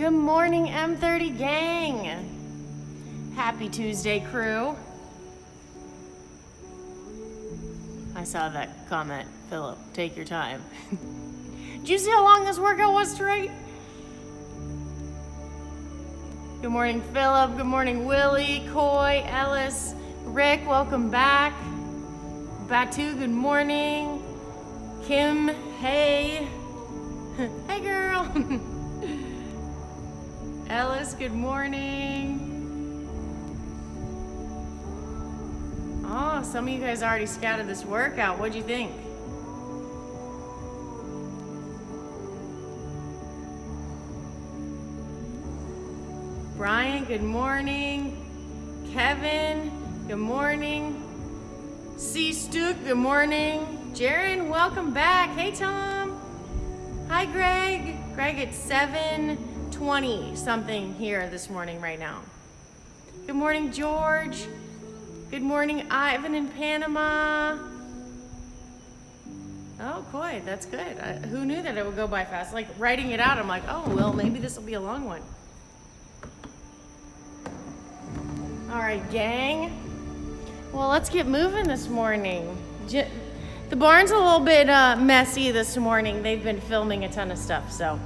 Good morning, M30 gang. Happy Tuesday, crew. I saw that comment, Philip. Take your time. Did you see how long this workout was straight? Good morning, Philip. Good morning, Willie, Coy, Ellis, Rick. Welcome back. Batu, good morning. Kim, hey. Hey, girl. Ellis, good morning. Oh, some of you guys already scouted this workout. What'd you think? Brian, good morning. Kevin, good morning. C. Stuck, good morning. Jaren, welcome back. Hey, Tom. Hi, Greg. Greg, it's 7:20 something here this morning right now. Good morning, George. Good morning, Ivan in Panama. Oh, Coy, that's good. Who knew that it would go by fast? Like writing it out, I'm like, oh, well, maybe this will be a long one. All right, gang. Well, let's get moving this morning. The barn's a little bit messy this morning. They've been filming a ton of stuff, so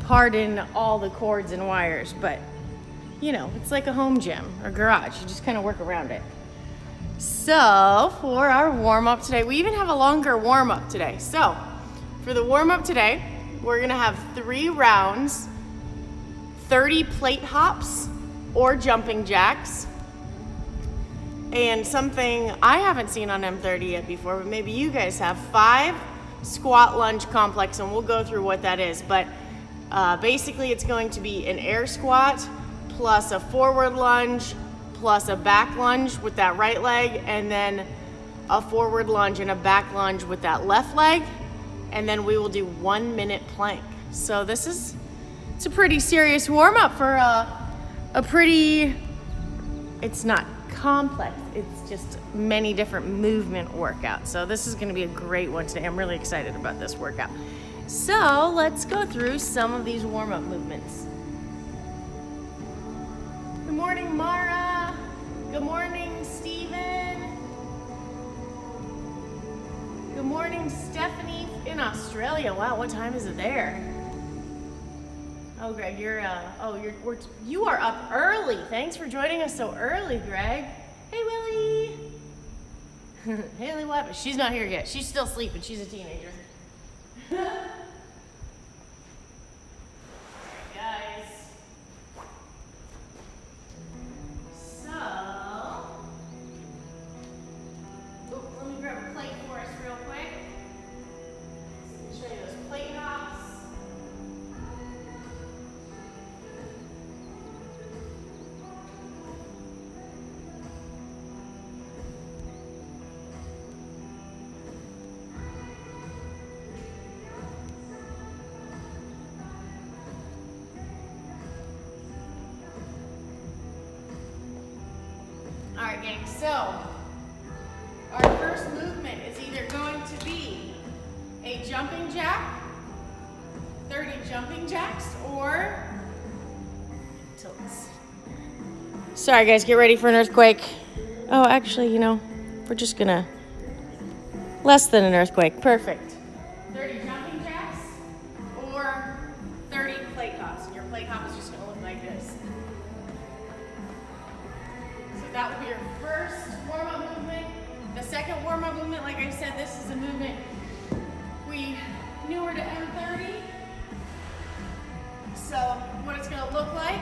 pardon all the cords and wires, but you know, it's like a home gym or garage. You just kind of work around it. So for our warm-up today, we even have a longer warm-up today. So for the warm-up today, we're gonna have 3 rounds, 30 plate hops or jumping jacks, and something I haven't seen on M30 yet before, but maybe you guys have, 5 squat lunge complex, and we'll go through what that is. But basically it's going to be an air squat plus a forward lunge plus a back lunge with that right leg, and then a forward lunge and a back lunge with that left leg, and then we will do 1 minute plank. So it's a pretty serious warm-up for a pretty, it's not complex, it's just many different movement workouts. So this is gonna be a great one today. I'm really excited about this workout. So let's go through some of these warm-up movements. Good morning, Mara. Good morning, Steven. Good morning, Stephanie in Australia. Wow, what time is it there? Oh, Greg, you are up early. Thanks for joining us so early, Greg. Hey, Willie. Haley, what happened? She's not here yet. She's still sleeping. She's a teenager. Guys. So, let me grab a plate for us real quick. Let me show you those plate hops. All right, gang, so our first movement is either going to be a jumping jack, 30 jumping jacks, or tilts. Sorry, guys, get ready for an earthquake. Oh, actually, you know, we're just gonna, less than an earthquake, perfect. 30 jumping jacks or 30 plate hops. And your plate hop is just gonna look like this. That would be your first warm-up movement. The second warm-up movement, like I said, this is a movement we newer to M30. So what it's gonna look like,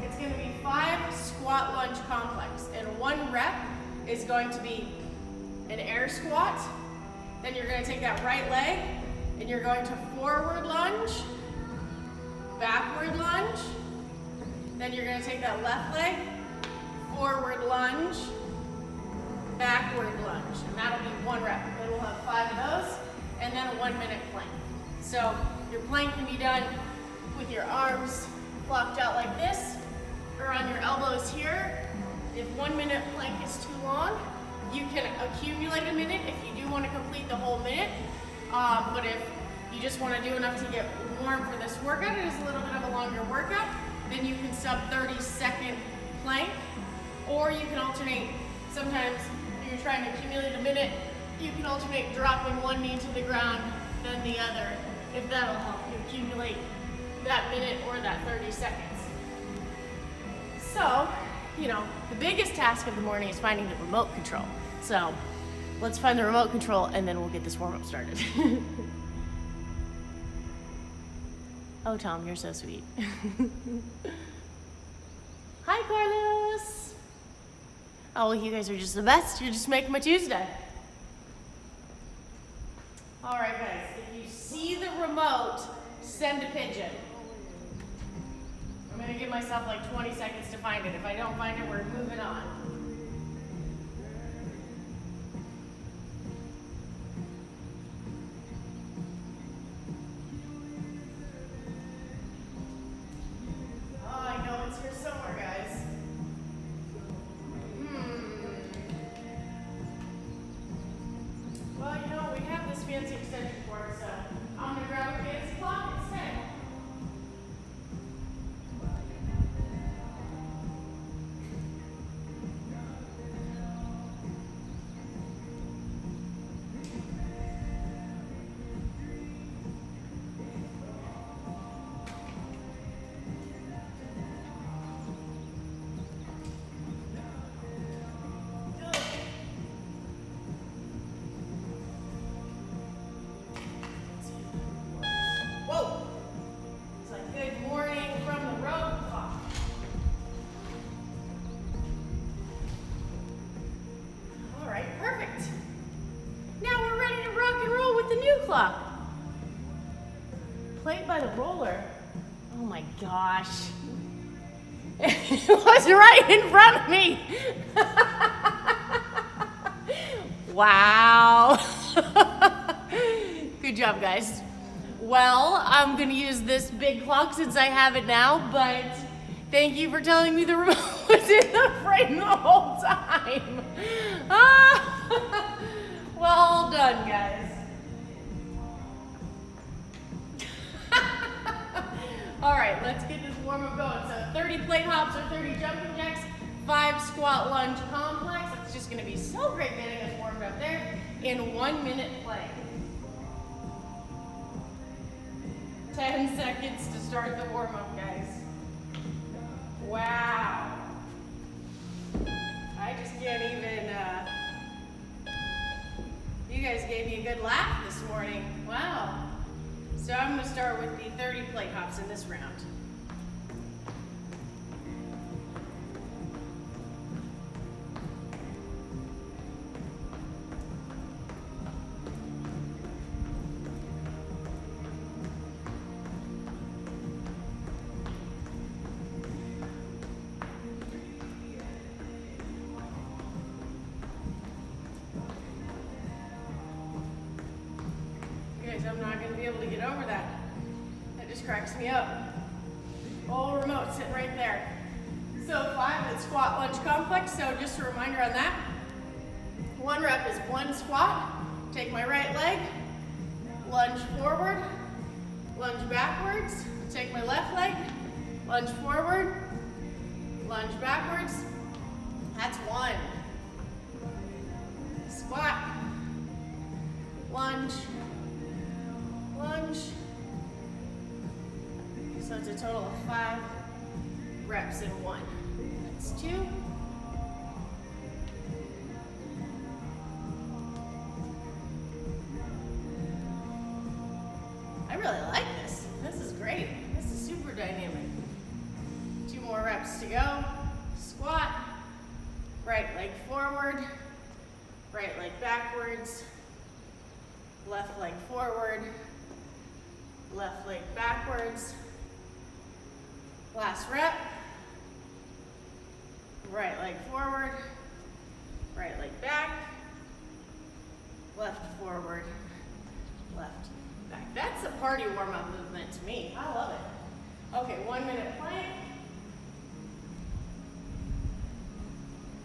it's gonna be 5 squat lunge complex. And 1 rep is going to be an air squat. Then you're gonna take that right leg and you're going to forward lunge, backward lunge. Then you're gonna take that left leg, forward lunge, backward lunge, and that'll be 1 rep. Then we'll have 5 of those, and then a 1 minute plank. So your plank can be done with your arms flopped out like this, or on your elbows here. If 1 minute plank is too long, you can accumulate a minute if you do want to complete the whole minute. But if you just want to do enough to get warm for this workout, it is a little bit of a longer workout, then you can sub 30-second plank, or you can alternate. Sometimes if you're trying to accumulate a minute, you can alternate dropping one knee to the ground, then the other, if that'll help you accumulate that minute or that 30 seconds. So, you know, the biggest task of the morning is finding the remote control. So let's find the remote control and then we'll get this warm-up started. Oh, Tom, you're so sweet. Hi, Carlos. Oh, well, you guys are just the best. You're just making my Tuesday. All right, guys, if you see the remote, send a pigeon. I'm gonna give myself like 20 seconds to find it. If I don't find it, we're moving on. Oh, I know it's here somewhere, guys. Well, you know, we have this fancy extension cord, so I'm gonna grab a fancy clock instead. Played by the roller. Oh my gosh. It was right in front of me. Wow. Good job, guys. Well, I'm gonna use this big clock since I have it now, but thank you for telling me the remote was in the frame the whole time. Ah. Well done, guys. All right, let's get this warm-up going. So 30 plate hops or 30 jumping jacks, 5 squat lunge complex. It's just gonna be so great getting us warmed up there in 1 minute plank. 10 seconds to start the warm-up, guys. Wow. I just can't even, you guys gave me a good laugh this morning. Wow. So I'm gonna start with the 30 plate hops in this round. I'm not going to be able to get over that. That just cracks me up. Whole remote sitting right there. So 5 with squat lunge complex. So just a reminder on that. 1 rep is 1 squat. Take my right leg, lunge forward, lunge backwards. Take my left leg, lunge forward, lunge backwards. That's 1. Squat, lunge, lunge. So it's a total of 5 reps in 1. That's 2. I really like this. This is great. This is super dynamic. 2 more reps to go. Squat, right leg forward, right leg backwards, left leg forward, left leg backwards. Last rep. Right leg forward, right leg back, left forward, left back. That's a party warm-up movement to me. I love it. Okay, 1 minute plank.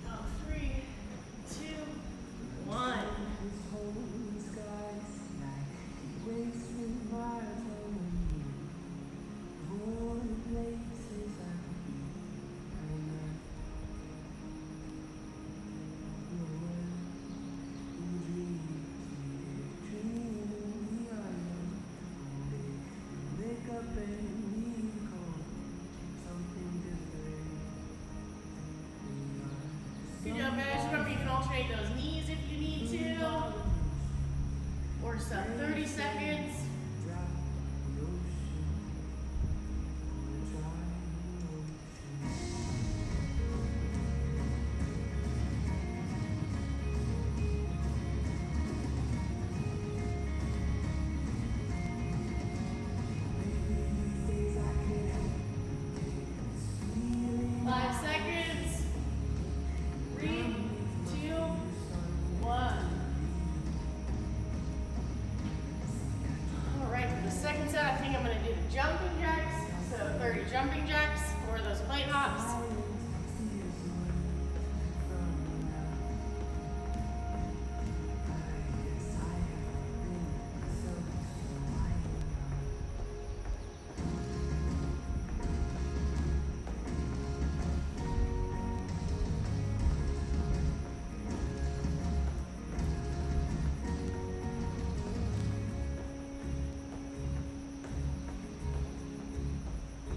Go 3, 2, 1. alternate those knees if you need to. Or sub 30 seconds. Jumping jacks or those plate hops.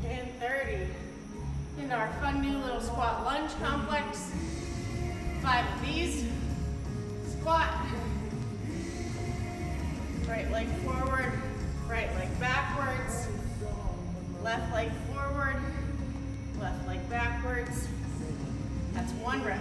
And 30. In our fun new little squat lunge complex. 5 of these. Squat. Right leg forward, right leg backwards. Left leg forward, left leg backwards. That's 1 rep.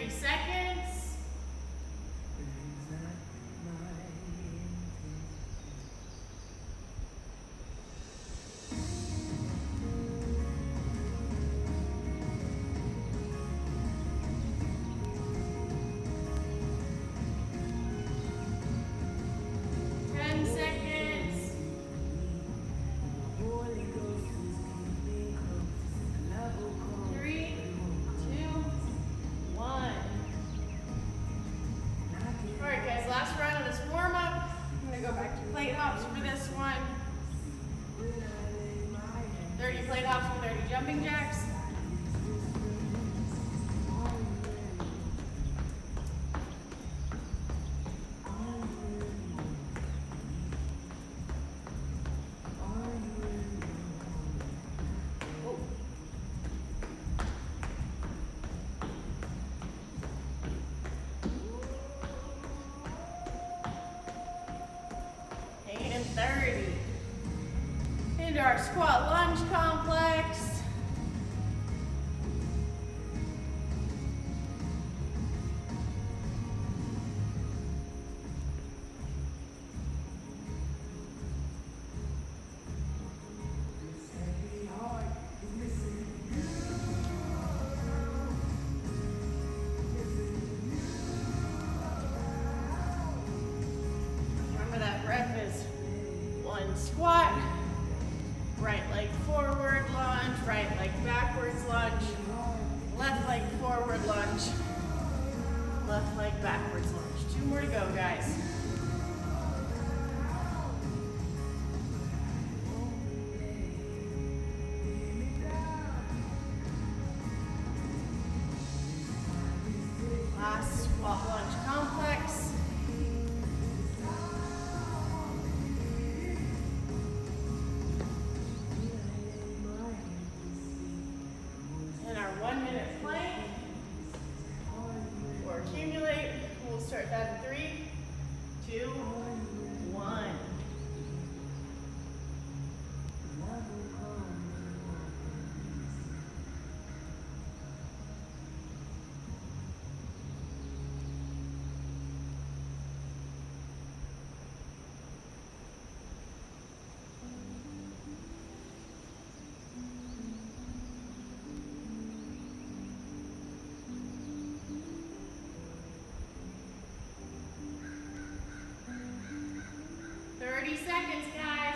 Seconds. Plate hops for this one. 30 plate hops for 30 jumping jacks. And 30. Into our squat lunge complex. Remember that rep is 1 squat, right leg forward lunge, right leg backwards lunge, left leg forward lunge, left leg backwards lunge. 2 more to go, guys. Last squat lunge complex. 2, 1. Seconds, guys.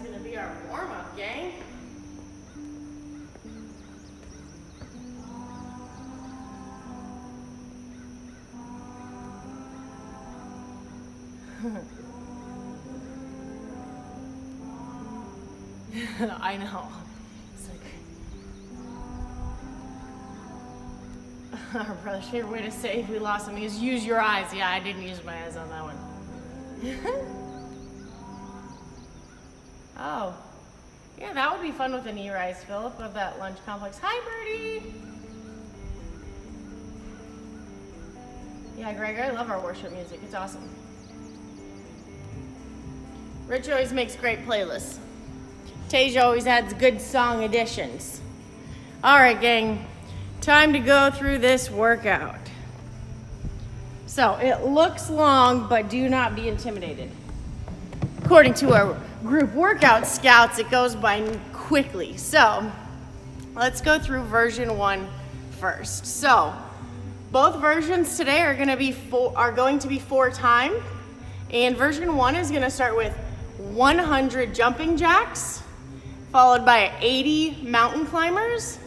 Gonna be our warm-up, gang. I know. It's like our brother's favorite way to say if we lost him is use your eyes. Yeah, I didn't use my eyes on that one. Oh, yeah, that would be fun with a knee rise, Philip, of that lunch complex. Hi, Birdie. Yeah, Greg, I love our worship music. It's awesome. Rich always makes great playlists. Tasia always adds good song additions. All right, gang, time to go through this workout. So it looks long, but do not be intimidated. According to our group workout scouts, it goes by quickly. So let's go through version 1 first. So both versions today are going to be 4 time, and version 1 is going to start with 100 jumping jacks, followed by 80 mountain climbers.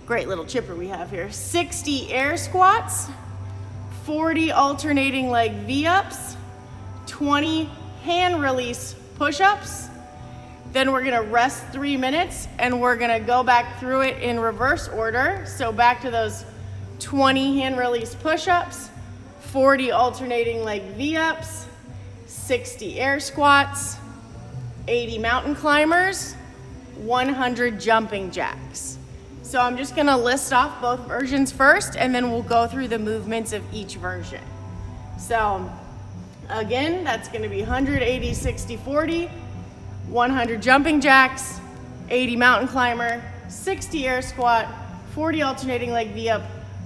Great little chipper we have here. 60 air squats, 40 alternating leg V-ups, 20 hand release push-ups. Then we're gonna rest 3 minutes and we're gonna go back through it in reverse order. So back to those 20 hand release push-ups, 40 alternating leg V-ups, 60 air squats, 80 mountain climbers, 100 jumping jacks. So I'm just gonna list off both versions first, and then we'll go through the movements of each version. So again, that's gonna be 180, 60, 40, 100 jumping jacks, 80 mountain climber, 60 air squat, 40 alternating leg V-up,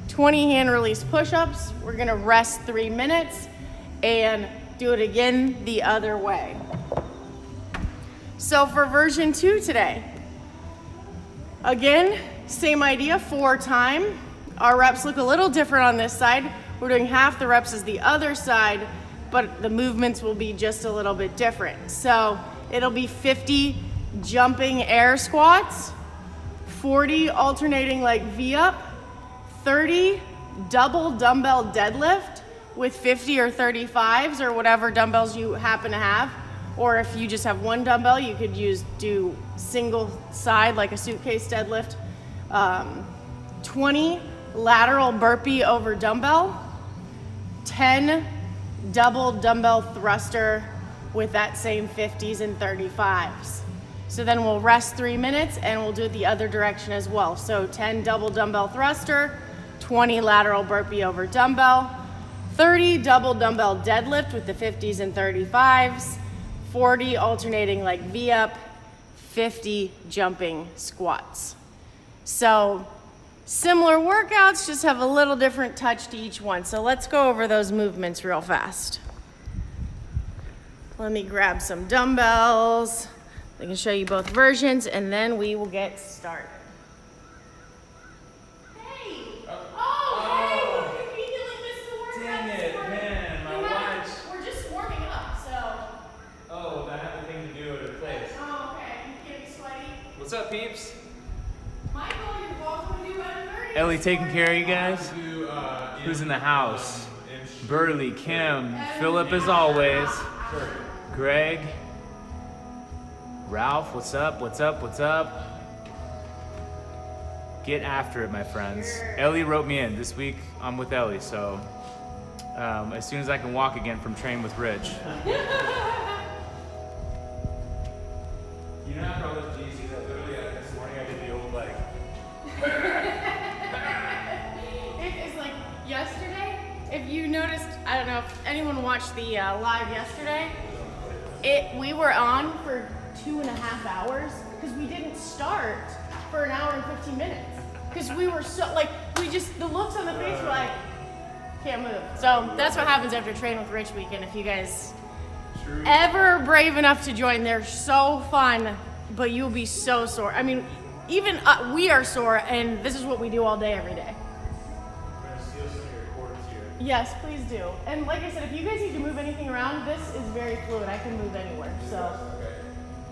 20 hand release push-ups. We're gonna rest 3 minutes and do it again the other way. So for version 2 today, again, same idea, 4 time. Our reps look a little different on this side. We're doing half the reps as the other side, but the movements will be just a little bit different. So it'll be 50 jumping air squats, 40 alternating leg V-up, 30 double dumbbell deadlift with 50 or 35s or whatever dumbbells you happen to have. Or if you just have one dumbbell, you could do single side like a suitcase deadlift. 20 lateral burpee over dumbbell, 10 double dumbbell thruster with that same 50s and 35s. So then we'll rest 3 minutes and we'll do it the other direction as well. So 10 double dumbbell thruster, 20 lateral burpee over dumbbell, 30 double dumbbell deadlift with the 50s and 35s, 40 alternating leg V-up, 50 jumping squats. So similar workouts, just have a little different touch to each one. So let's go over those movements real fast. Let me grab some dumbbells. I can show you both versions and then we will get started. What's up, peeps? Michael, you're welcome to do M30. Ellie taking care of you guys? Do Who's in the house? Burley, Kim, Philip as always, Greg, Ralph, what's up, what's up, what's up? Get after it, my friends. Ellie wrote me in. This week I'm with Ellie, so as soon as I can walk again from Train with Rich. You know, after all those GCs, I literally, this morning I did the old like. It's like yesterday, if you noticed, I don't know if anyone watched the live yesterday, we were on for 2.5 hours because we didn't start for an hour and 15 minutes. Because we were so, like, the looks on the face were like, can't move. So that's what happens after Train with Rich weekend. If you guys ever brave enough to join, they're so fun, but you'll be so sore. I mean, even we are sore, and this is what we do all day, every day. I'm gonna steal some of your cords here. Yes, please do. And like I said, if you guys need to move anything around, this is very fluid. I can move anywhere. So, Okay.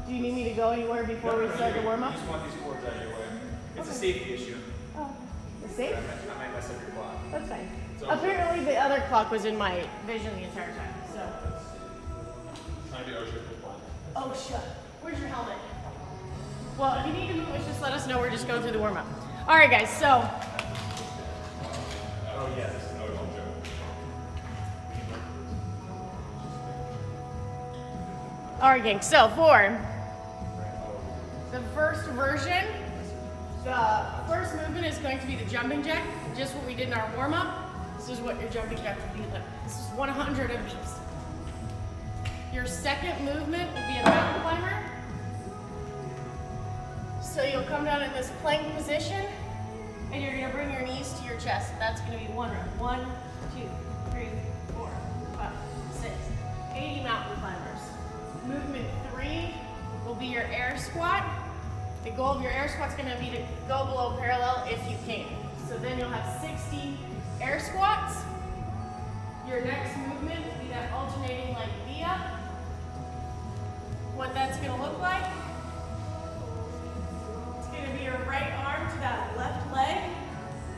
do you need me to go anywhere before we start the warm up? You just want these cords out of your way. It's a safety issue. Oh, it's safe? I might mess up your clock. That's fine. Apparently, the other clock was in my vision the entire time. So. Oh shit. Where's your helmet? Well, if you need to move, just let us know. We're just going through the warm up. All right, guys. So. Oh yes. All right, gang. So for the first version, the first movement is going to be the jumping jack, just what we did in our warm up. This is what your jumping jack will be like. This is 100 of these. Your second movement will be a mountain climber. So you'll come down in this plank position, and you're gonna bring your knees to your chest. That's gonna be one rep. 1, 2, 3, 4, 5, 6, 80 mountain climbers. Movement 3 will be your air squat. The goal of your air squat is gonna be to go below parallel if you can. So then you'll have 60 air squats. Your next movement will be that alternating leg V up. What that's gonna look like, it's gonna be your right arm to that left leg,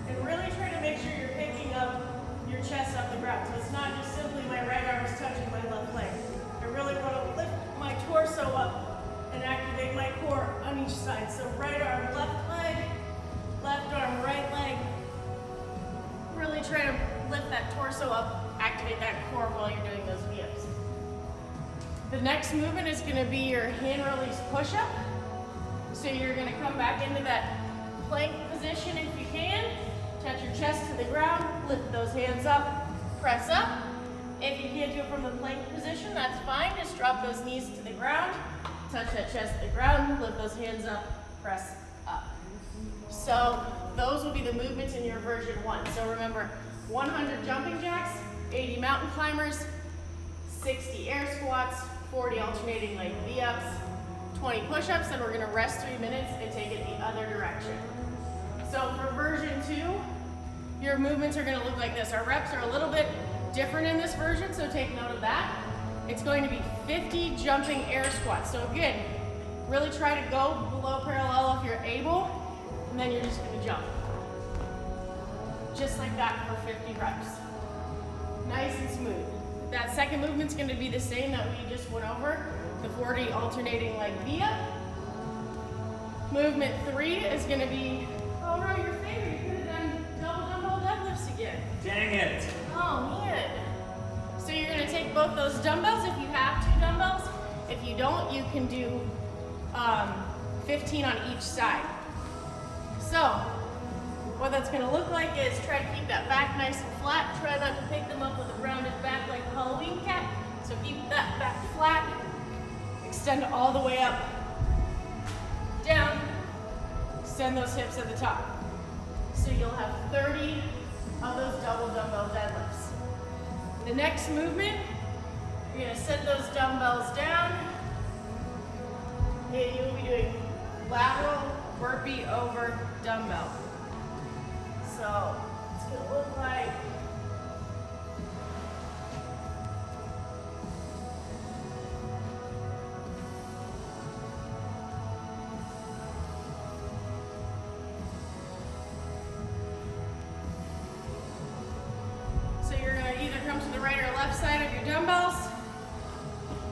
and really try to make sure you're picking up your chest off the ground. So it's not just simply my right arm is touching my left leg. I really wanna lift my torso up and activate my core on each side. So right arm, left leg, left arm, right leg. Really try to lift that torso up, activate that core while you're doing those V-ups. The next movement is gonna be your hand release push-up. So you're gonna come back into that plank position if you can. Touch your chest to the ground, lift those hands up, press up. If you can't do it from the plank position, that's fine. Just drop those knees to the ground, touch that chest to the ground, lift those hands up, press up. So those will be the movements in your version 1. So remember, 100 jumping jacks, 80 mountain climbers, 60 air squats, 40 alternating leg V-ups, 20 push-ups, and we're gonna rest 3 minutes and take it the other direction. So for version 2, your movements are gonna look like this. Our reps are a little bit different in this version, so take note of that. It's going to be 50 jumping air squats. So again, really try to go below parallel if you're able, and then you're just gonna jump. Just like that for 50 reps. Nice and smooth. That second movement's gonna be the same that we just went over, the 40 alternating leg V-up. Movement 3 is gonna be, oh no, your favorite, you could have done double dumbbell deadlifts again. Dang it. Oh man. So you're gonna take both those dumbbells if you have 2 dumbbells. If you don't, you can do 15 on each side. So what that's gonna look like is try to keep that back nice and flat. Try not to pick them up with a rounded back like a Halloween cat. So keep that back flat. Extend all the way up, down. Extend those hips at the top. So you'll have 30 of those double dumbbell deadlifts. The next movement, you're gonna set those dumbbells down, and you'll be doing lateral burpee over dumbbell. So it's gonna look like your dumbbells,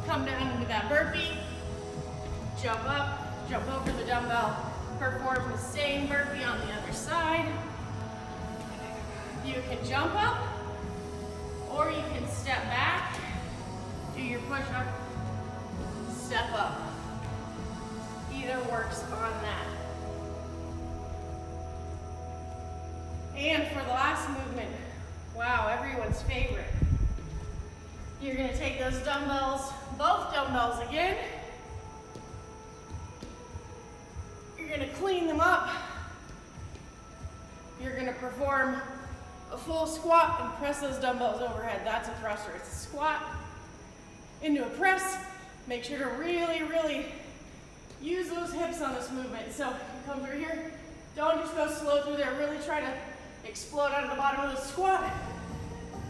come down into that burpee, jump up, jump over the dumbbell, perform the same burpee on the other side. You can jump up, or you can step back, do your push-up, step up. Either works on that. And for the last movement, wow, everyone's favorite. You're gonna take those dumbbells, both dumbbells again. You're gonna clean them up. You're gonna perform a full squat and press those dumbbells overhead. That's a thruster. It's a squat into a press. Make sure to really, really use those hips on this movement. So you come through here. Don't just go slow through there. Really try to explode out of the bottom of the squat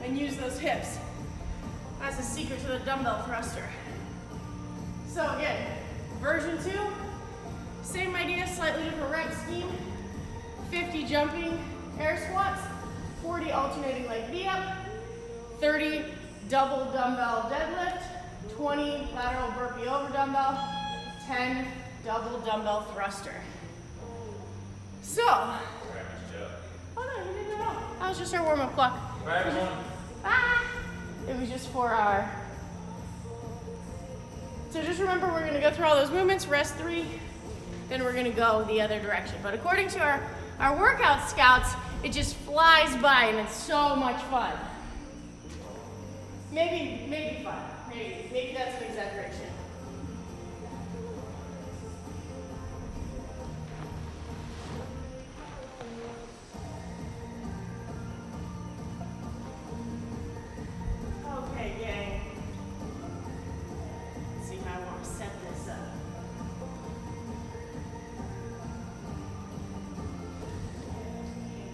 and use those hips. That's the secret to the dumbbell thruster. So again, version 2, same idea, slightly different rep scheme. 50 jumping air squats, 40 alternating leg V-up, 30 double dumbbell deadlift, 20 lateral burpee over dumbbell, 10 double dumbbell thruster. So, oh no, you didn't know. That was just our warm-up clock. Bye, everyone. It was just for our... So just remember, we're gonna go through all those movements, rest 3, then we're gonna go the other direction. But according to our workout scouts, it just flies by and it's so much fun. Maybe fun. Maybe that's an exaggeration. Okay, gang. Let's see how I want to set this up.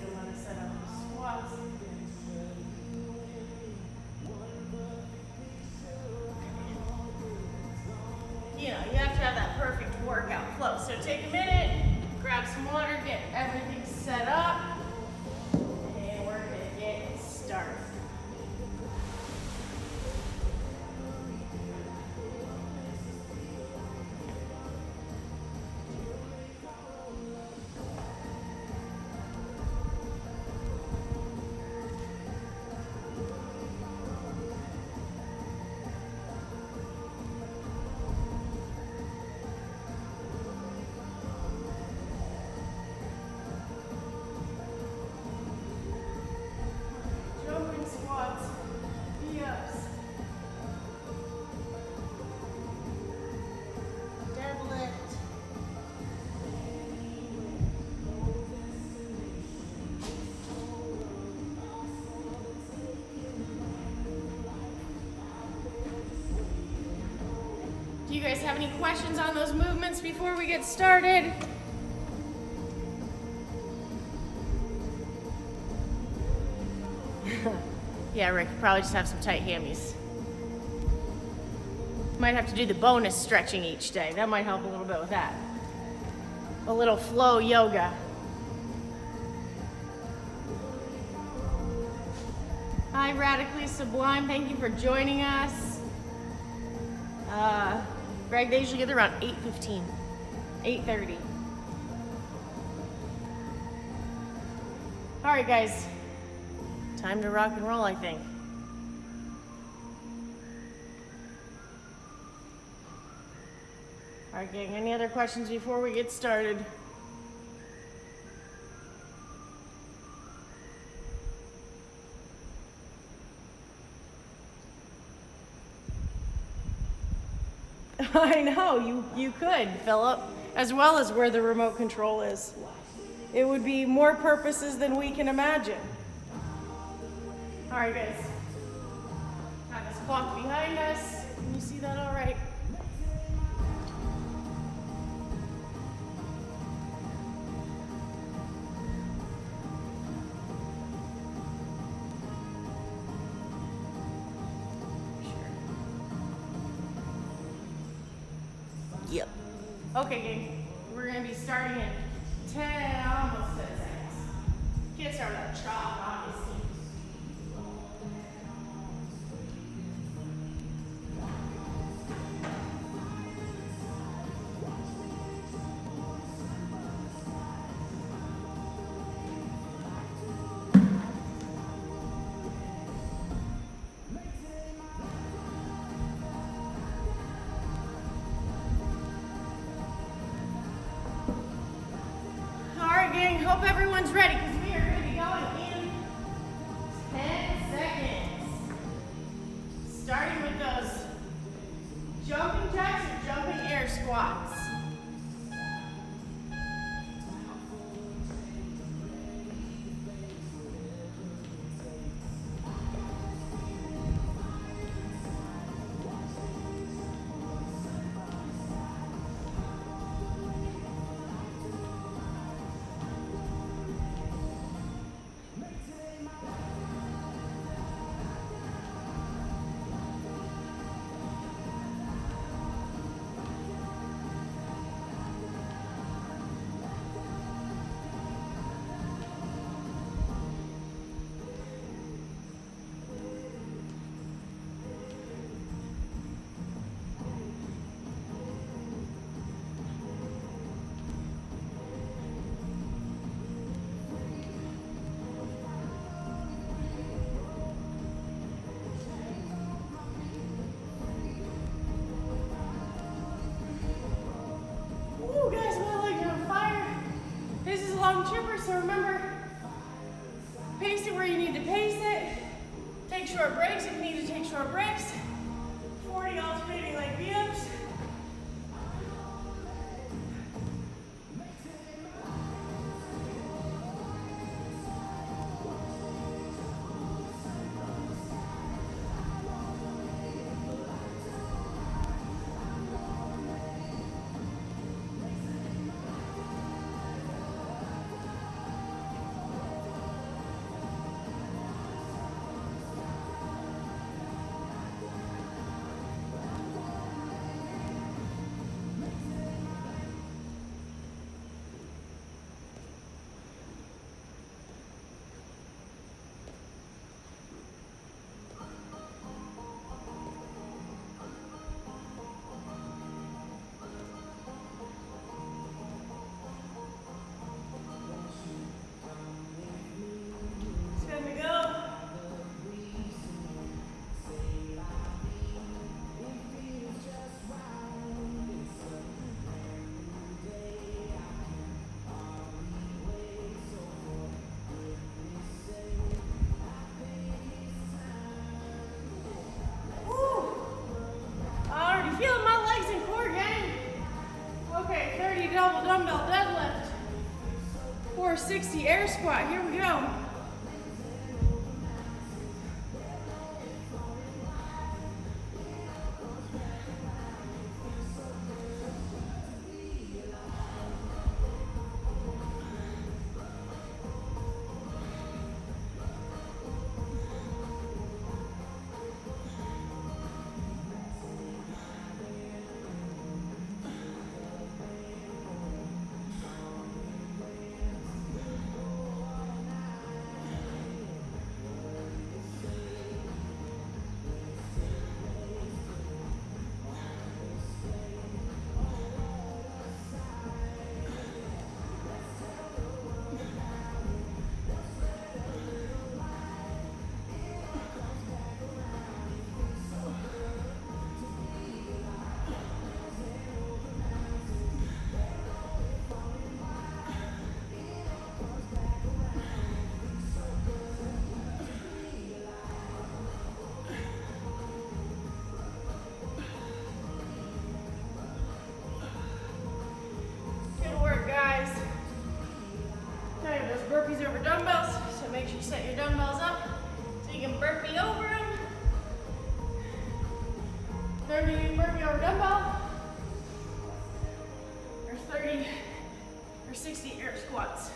I want to set up the squats. You know, you have to have that perfect workout flow. So take a minute, grab some water, get everything set up, and we're gonna get started. Jumping squats, V-ups, deadlift, do you guys have any questions on those movements before we get started? Yeah, Rick, probably just have some tight hammies. Might have to do the bonus stretching each day. That might help a little bit with that. A little flow yoga. Hi, Radically Sublime. Thank you for joining us. Greg, they usually get there around 8:15, 8:30. All right, guys. Time to rock and roll, I think. All right, gang, any other questions before we get started? I know, you could, Philip, as well as where the remote control is. It would be more purposes than we can imagine. All right, guys. Have this clock behind us. Can you see that all right? Yep. Okay, gang. We're gonna be starting in 10, almost 10 seconds. Can't start without a chop, obviously. hope everyone's ready because we are going to be going in 10 seconds. Starting with those jumping jacks or jumping air squats. So remember, pace it where you need to pace it. Take short breaks if you need to take short breaks. 40 alternating leg V-ups. Double dumbbell deadlift. 460 air squat. Here we go. Burpees over dumbbells, so make sure you set your dumbbells up so you can burpee over them. 30 burpee over dumbbell, or 30 or 60 air squats.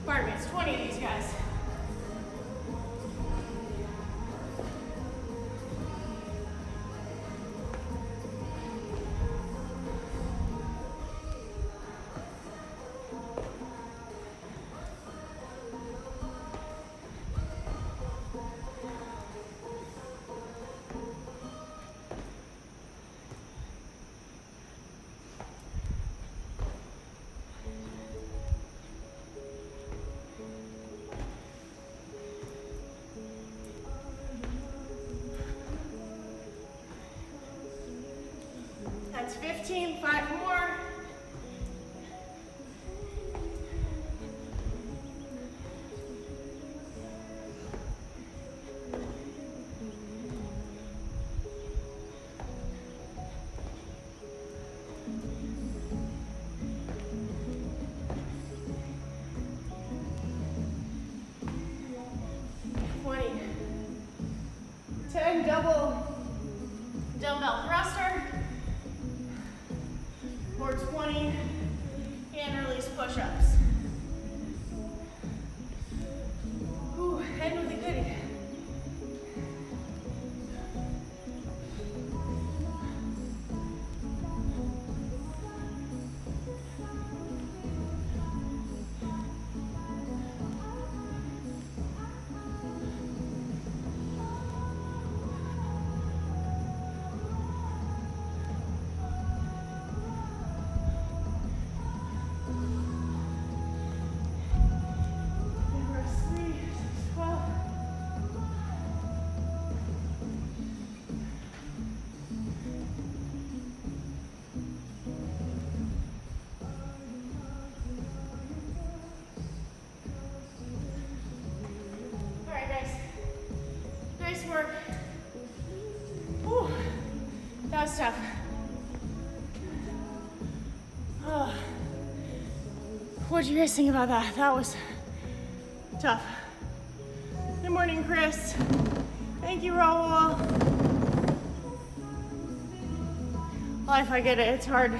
Pardon me, it's 20 of these guys. That's 15, 5 more. Double dumbbell thruster, or 20 hand release push-ups. Ooh, head with a goodie. Work. Whew. That was tough. Oh. What did you guys think about that? That was tough. Good morning, Chris. Thank you, Raul. Life, I get it. It's hard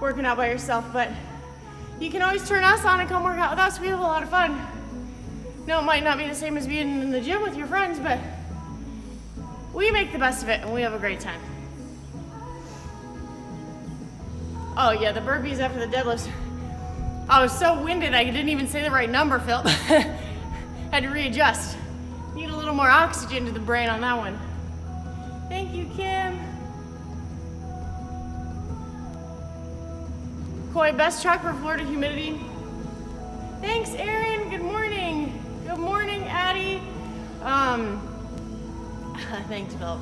working out by yourself, but you can always turn us on and come work out with us. We have a lot of fun. No, it might not be the same as being in the gym with your friends, but we make the best of it and we have a great time. Oh yeah, the burpees after the deadlifts. I was so winded I didn't even say the right number, Phil. Had to readjust. Need a little more oxygen to the brain on that one. Thank you, Kim. Coy, best truck for Florida humidity. Thanks, Erin. Good morning. Good morning, Addie. Thanks, Phil.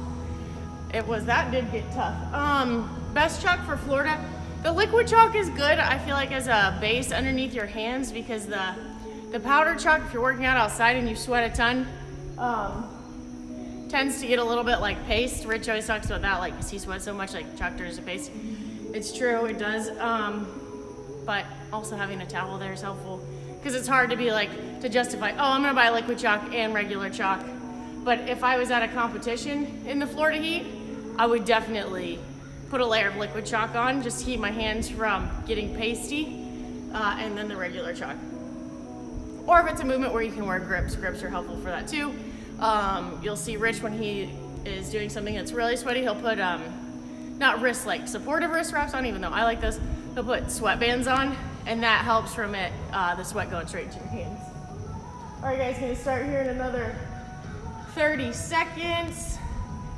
That did get tough. Best chalk for Florida. The liquid chalk is good, I feel like, as a base underneath your hands, because the powder chalk, if you're working out outside and you sweat a ton, tends to get a little bit like paste. Rich always talks about that, like, because he sweats so much, like chalk turns to paste. It's true, it does. But also having a towel there is helpful, because it's hard to be like, to justify, oh, I'm gonna buy liquid chalk and regular chalk. But if I was at a competition in the Florida heat, I would definitely put a layer of liquid chalk on, just to keep my hands from getting pasty, and then the regular chalk. Or if it's a movement where you can wear grips, grips are helpful for that too. You'll see Rich, when he is doing something that's really sweaty, he'll put, not wrist, like supportive wrist wraps on, even though I like those, he'll put sweatbands on, and that helps from it, the sweat going straight into your hands. All right, guys, gonna start here in another 30 seconds.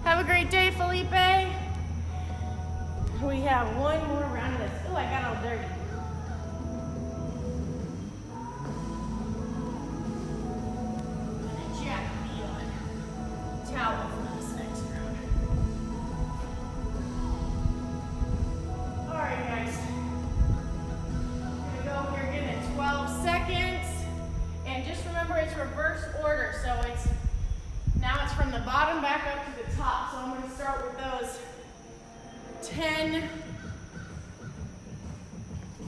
Have a great day, Felipe. We have one more round of this. Oh, I got all dirty. I'm gonna jack the towel for this next round. All right, guys. I'm gonna go here again in 12 seconds. And just remember, it's reverse order, so now it's from the bottom back up to the top. So I'm going to start with those 10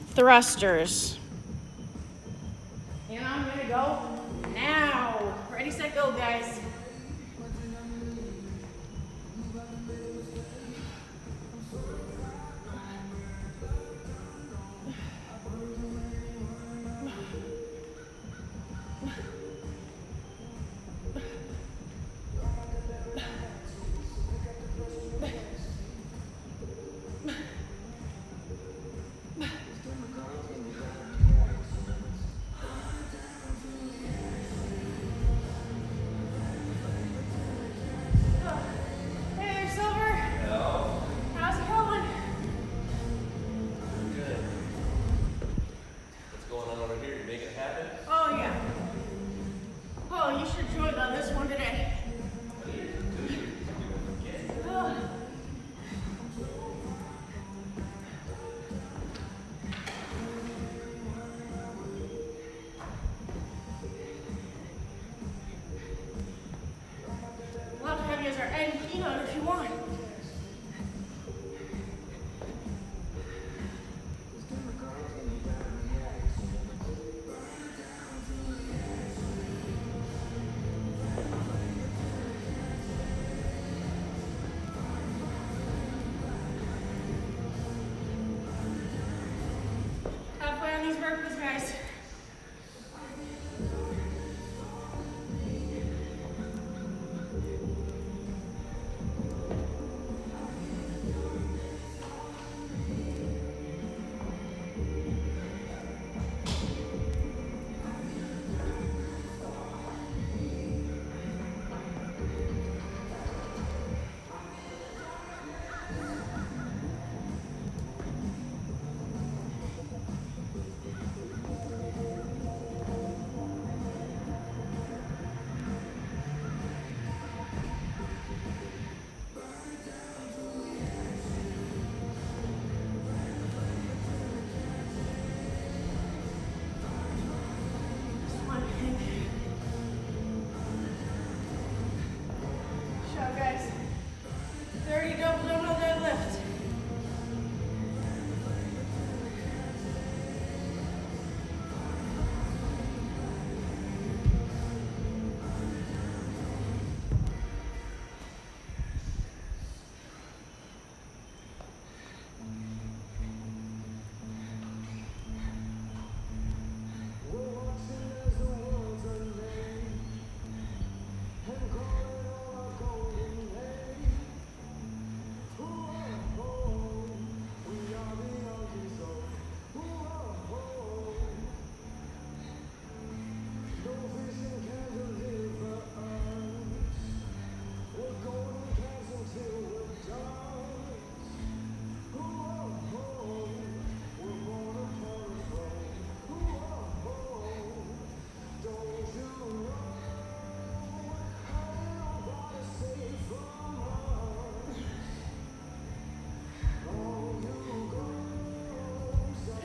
thrusters. And I'm going to go now. Ready, set, go, guys.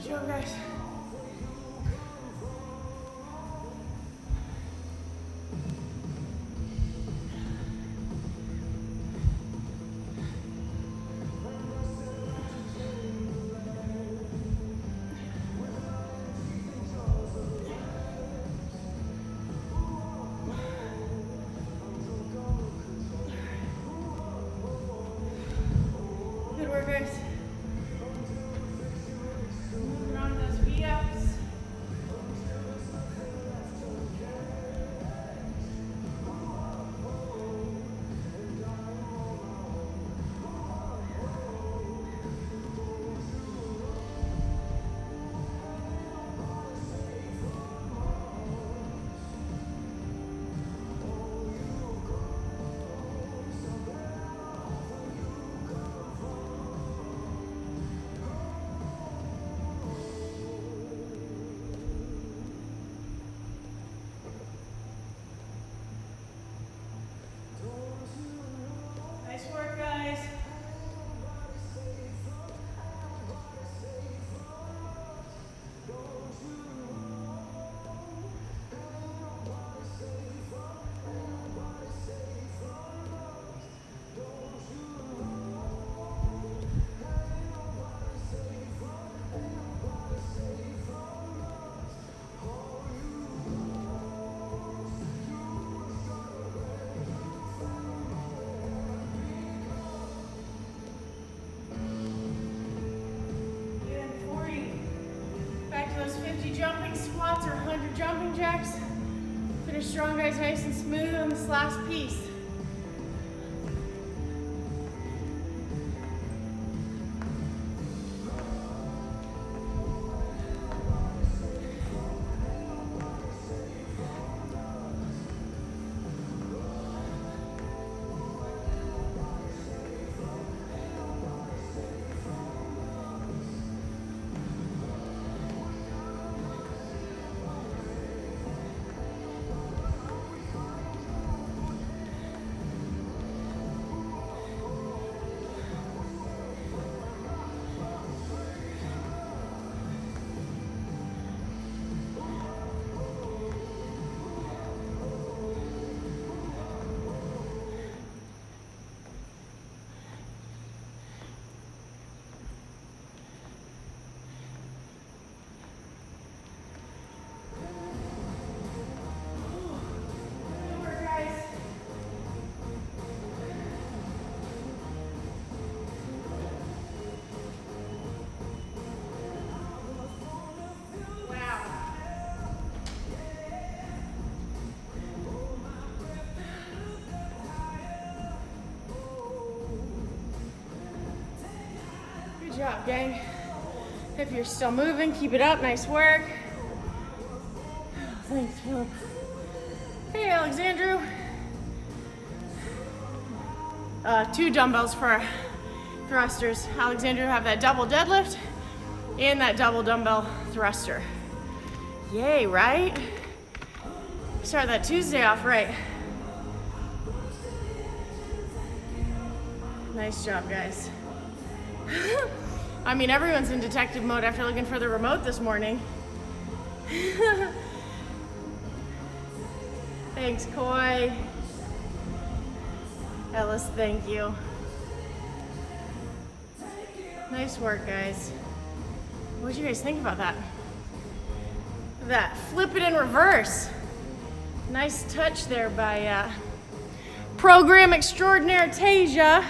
job, guys. Good work, guys. Moving on to those V-ups. Nice work, guys. Good, 40. Back to those 50 jumping squats or 100 jumping jacks. Finish strong, guys, nice and smooth on this last piece. Good work, guys. Wow. Good job, gang. If you're still moving, keep it up. Nice work. Thanks, Phil. Hey, Alexandru. 2 dumbbells for thrusters. Alexandru have that double deadlift and that double dumbbell thruster. Yay, right? Start that Tuesday off right. Nice job, guys. I mean, everyone's in detective mode after looking for the remote this morning. Thanks, Coy. Ellis, thank you. Nice work, guys. What did you guys think about that? That flip it in reverse. Nice touch there by Program Extraordinaire Tasia.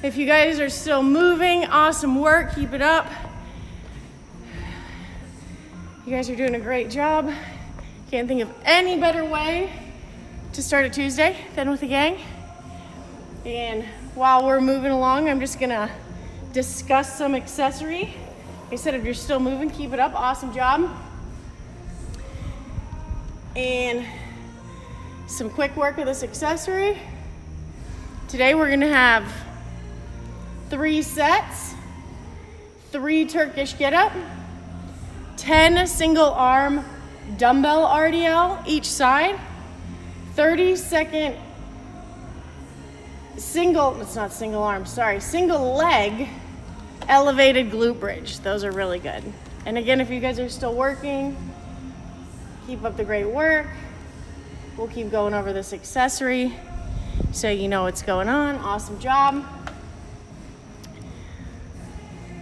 If you guys are still moving, awesome work, keep it up. You guys are doing a great job. Can't think of any better way to start a Tuesday than with a gang. And while we're moving along, I'm just gonna discuss some accessory. Like I said, if you're still moving, keep it up, awesome job. And some quick work with this accessory. Today we're gonna have 3 sets, 3 Turkish get up, 10 single arm dumbbell RDL each side, 30-second single leg elevated glute bridge. Those are really good. And again, if you guys are still working, keep up the great work. We'll keep going over this accessory so you know what's going on. Awesome job.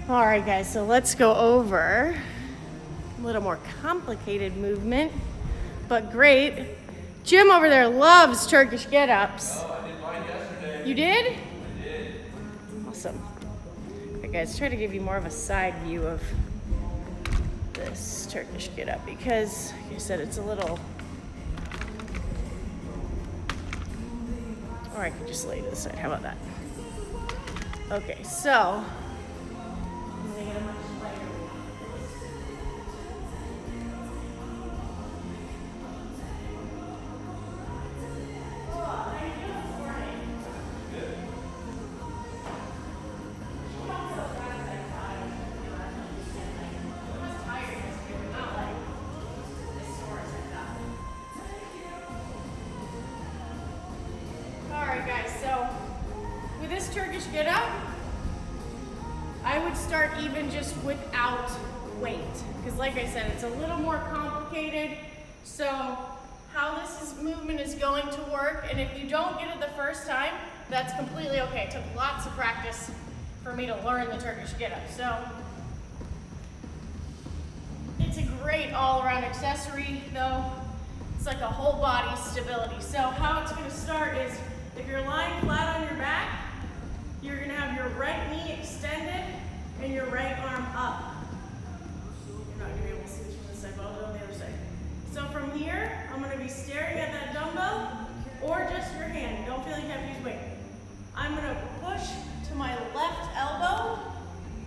All right, guys, so let's go over a little more complicated movement, but great. Jim over there loves Turkish get-ups. Oh, I did mine yesterday. You did? I did. Awesome. Okay, guys, try to give you more of a side view of this Turkish get-up because, like I said, it's a little... Or I could just lay to the side. How about that? Okay, so... Turkish get up, I would start even just without weight because like I said, it's a little more complicated. So how this movement is going to work, and if you don't get it the first time, that's completely okay. It took lots of practice for me to learn the Turkish get up. So it's a great all-around accessory though. It's like a whole body stability. So how it's going to start is if you're lying flat on your back, you're gonna have your right knee extended and your right arm up. You're not gonna be able to see this from this side, but I'll do it on the other side. So from here, I'm gonna be staring at that dumbbell or just your hand. You don't feel like you have to use weight. I'm gonna push to my left elbow.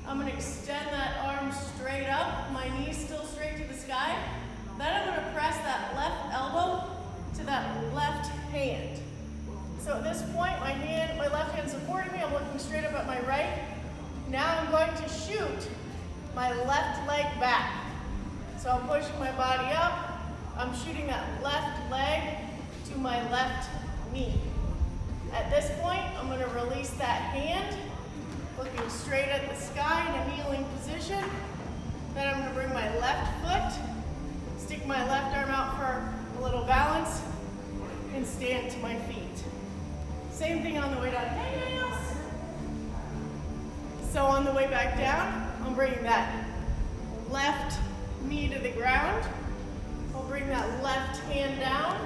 I'm gonna extend that arm straight up. My knee's still straight to the sky. Then I'm gonna press that left elbow to that left hand. So at this point, my left hand supporting me, I'm looking straight up at my right. Now I'm going to shoot my left leg back. So I'm pushing my body up, I'm shooting that left leg to my left knee. At this point, I'm gonna release that hand, looking straight at the sky in a kneeling position. Then I'm gonna bring my left foot, stick my left arm out for a little balance, and stand to my feet. Same thing on the way down. So on the way back down, I'm bringing that left knee to the ground. I'll bring that left hand down.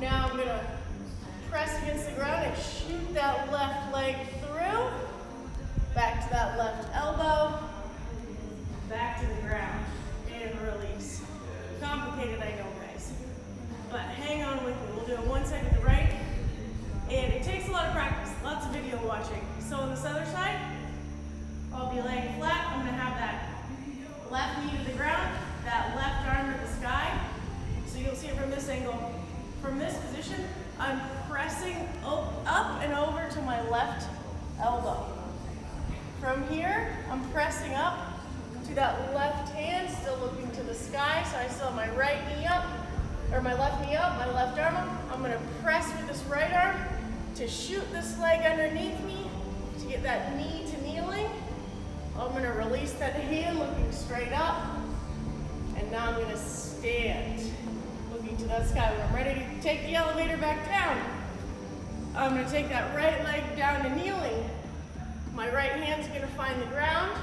Now I'm gonna press against the ground and shoot that left leg through. Back to that left elbow. Back to the ground and release. Complicated, I know, guys. But hang on with me. We'll do it one side to the right. And it takes a lot of practice, lots of video watching. So on this other side, I'll be laying flat. I'm gonna have that left knee to the ground, that left arm to the sky. So you'll see it from this angle. From this position, I'm pressing up and over to my left elbow. From here, I'm pressing up to that left hand, still looking to the sky. So I still have my right knee up, or my left knee up, my left arm up. I'm gonna press with this right arm to shoot this leg underneath me, to get that knee to kneeling. I'm gonna release that hand, looking straight up. And now I'm gonna stand, looking to that sky. When I'm ready to take the elevator back down, I'm gonna take that right leg down to kneeling. My right hand's gonna find the ground.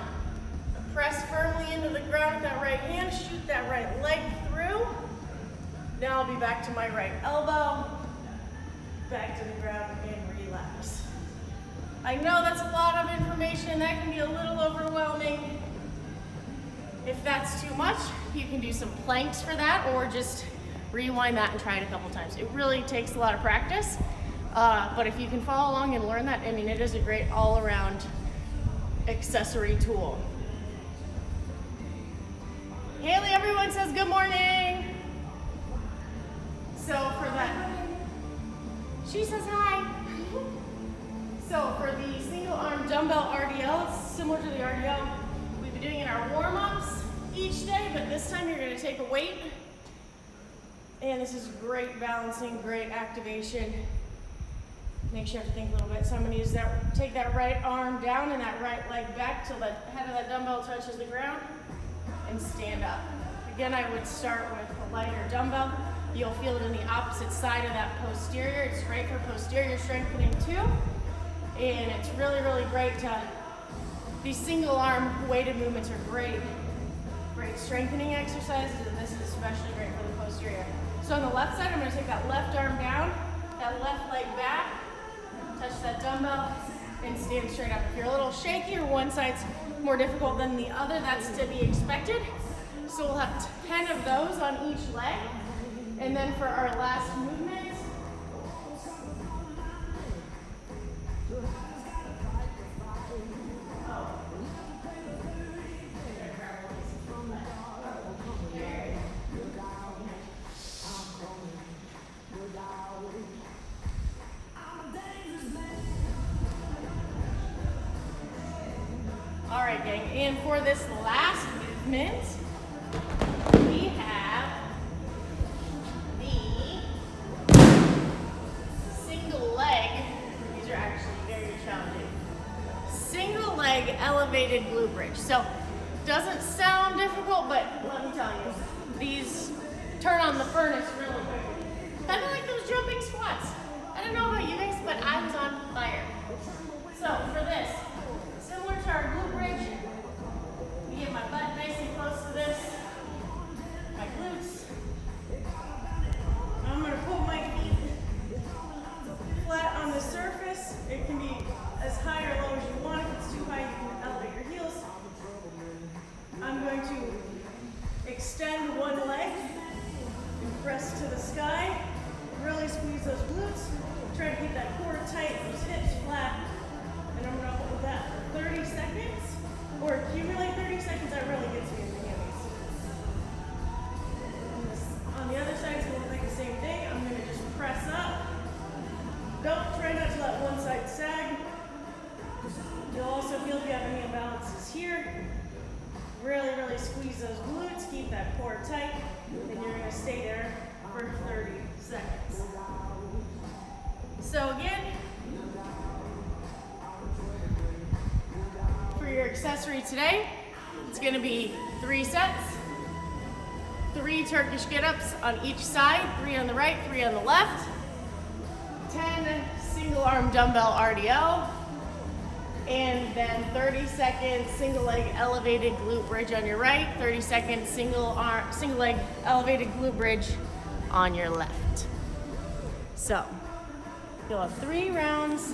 Press firmly into the ground with that right hand, shoot that right leg through. Now I'll be back to my right elbow, back to the ground, and relax. I know that's a lot of information. That can be a little overwhelming. If that's too much, you can do some planks for that, or just rewind that and try it a couple times. It really takes a lot of practice, but if you can follow along and learn that, I mean, it is a great all-around accessory tool. Haley, everyone says good morning. So for that, she says hi. So for the single arm dumbbell RDL, it's similar to the RDL we've been doing in our warm-ups each day, but this time you're gonna take a weight. And this is great balancing, great activation. Make sure you have to think a little bit. So I'm gonna use that, take that right arm down and that right leg back till the head of that dumbbell touches the ground. and stand up. Again, I would start with a lighter dumbbell. You'll feel it in the opposite side of that posterior. It's great for posterior strengthening too. And it's really, really great to, these single arm weighted movements are great strengthening exercises, and this is especially great for the posterior. So on the left side, I'm gonna take that left arm down, that left leg back, touch that dumbbell, and stand straight up. If you're a little shaky or one side's more difficult than the other, that's to be expected. So we'll have 10 of those on each leg. And then for our last movement, all right, gang, and for this last movement, we have the single leg. These are actually very challenging. Single leg elevated glute bridge. So, doesn't sound difficult, but let me tell you, these turn on the furnace really quickly. Kind of like those jumping squats. I don't know about you guys, but I was on fire. So, for this, similar to our glute bridge, we get my butt nice and close to this, my glutes. I'm gonna put my feet flat on the surface. It can be as high or low as you want. If it's too high, you can elevate your heels. I'm going to extend one leg and press to the sky. Really squeeze those glutes. Try to keep that core tight, those hips flat. And I'm gonna hold that for 30 seconds, or accumulate 30 seconds. That really gets me in the hammies. On the other side, it's gonna look like the same thing. I'm gonna just press up. Try not to let one side sag. You'll also feel if you have any imbalances here. Really, really squeeze those glutes, keep that core tight, and you're gonna stay there for 30 seconds. So again, for your accessory today, it's gonna be 3 sets, 3 Turkish get-ups on each side, 3 on the right, 3 on the left, 10 single arm dumbbell RDL, and then 30 seconds single leg elevated glute bridge on your right, 30 seconds single leg elevated glute bridge on your left. So you'll have 3 rounds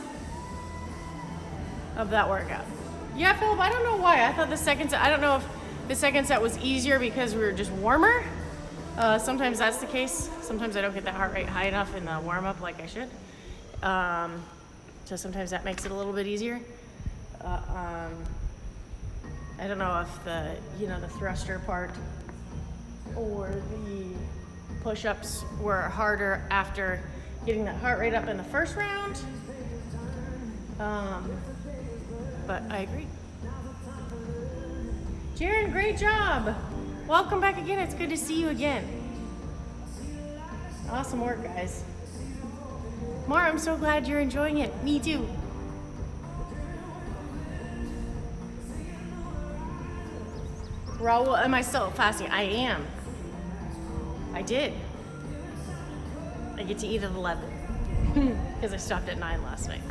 of that workout. Yeah, Philip, I don't know why. I thought the second set, I don't know if the second set was easier because we were just warmer. Sometimes that's the case. Sometimes I don't get that heart rate high enough in the warm up like I should. So sometimes that makes it a little bit easier. I don't know if the thruster part or the push-ups were harder after getting that heart rate up in the first round. But I agree. Jaren, great job. Welcome back again. It's good to see you again. Awesome work, guys. Mara, I'm so glad you're enjoying it. Me too. Raul, am I still fasting? I am. I did. I get to eat at 11 because I stopped at 9 last night.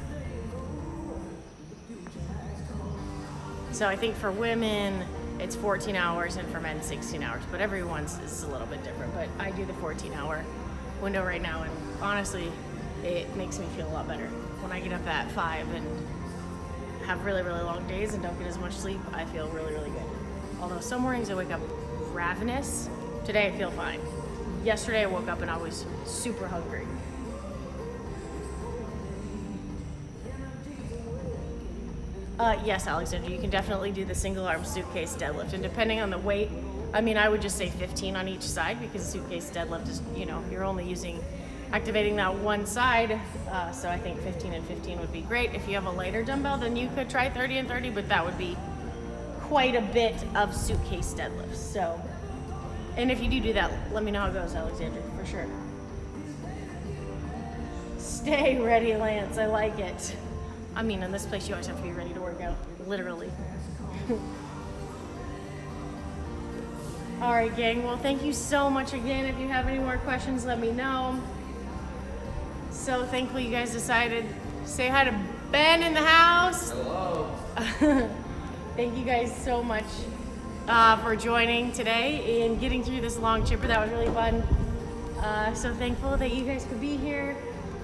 So I think for women, it's 14 hours and for men, 16 hours. But everyone's is a little bit different. But I do the 14-hour window right now. And honestly, it makes me feel a lot better. When I get up at 5 and have really, really long days and don't get as much sleep, I feel really, really good. Although some mornings I wake up ravenous, today I feel fine. Yesterday I woke up and I was super hungry. Yes, Alexandra, you can definitely do the single arm suitcase deadlift. And depending on the weight, I mean, I would just say 15 on each side because the suitcase deadlift is, you're only activating that one side. So I think 15 and 15 would be great. If you have a lighter dumbbell, then you could try 30 and 30, but that would be quite a bit of suitcase deadlifts. So, and if you do that, let me know how it goes, Alexandra, for sure. Stay ready, Lance, I like it. I mean, in this place, you always have to be ready to work out, literally. All right, gang. Well, thank you so much again. If you have any more questions, let me know. So thankful you guys decided to say hi to Ben in the house. Hello. Thank you guys so much for joining today and getting through this long chipper. That was really fun. So thankful that you guys could be here.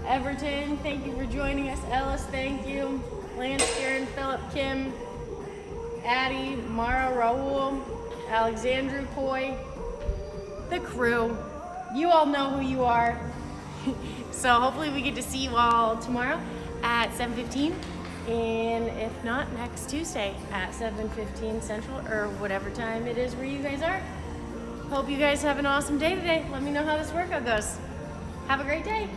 Everton, thank you for joining us. Ellis, thank you. Lance, Karen, Philip, Kim, Addie, Mara, Raul, Alexandru, Coy, the crew. You all know who you are. So hopefully we get to see you all tomorrow at 7:15. And if not, next Tuesday at 7:15 Central or whatever time it is where you guys are. Hope you guys have an awesome day today. Let me know how this workout goes. Have a great day.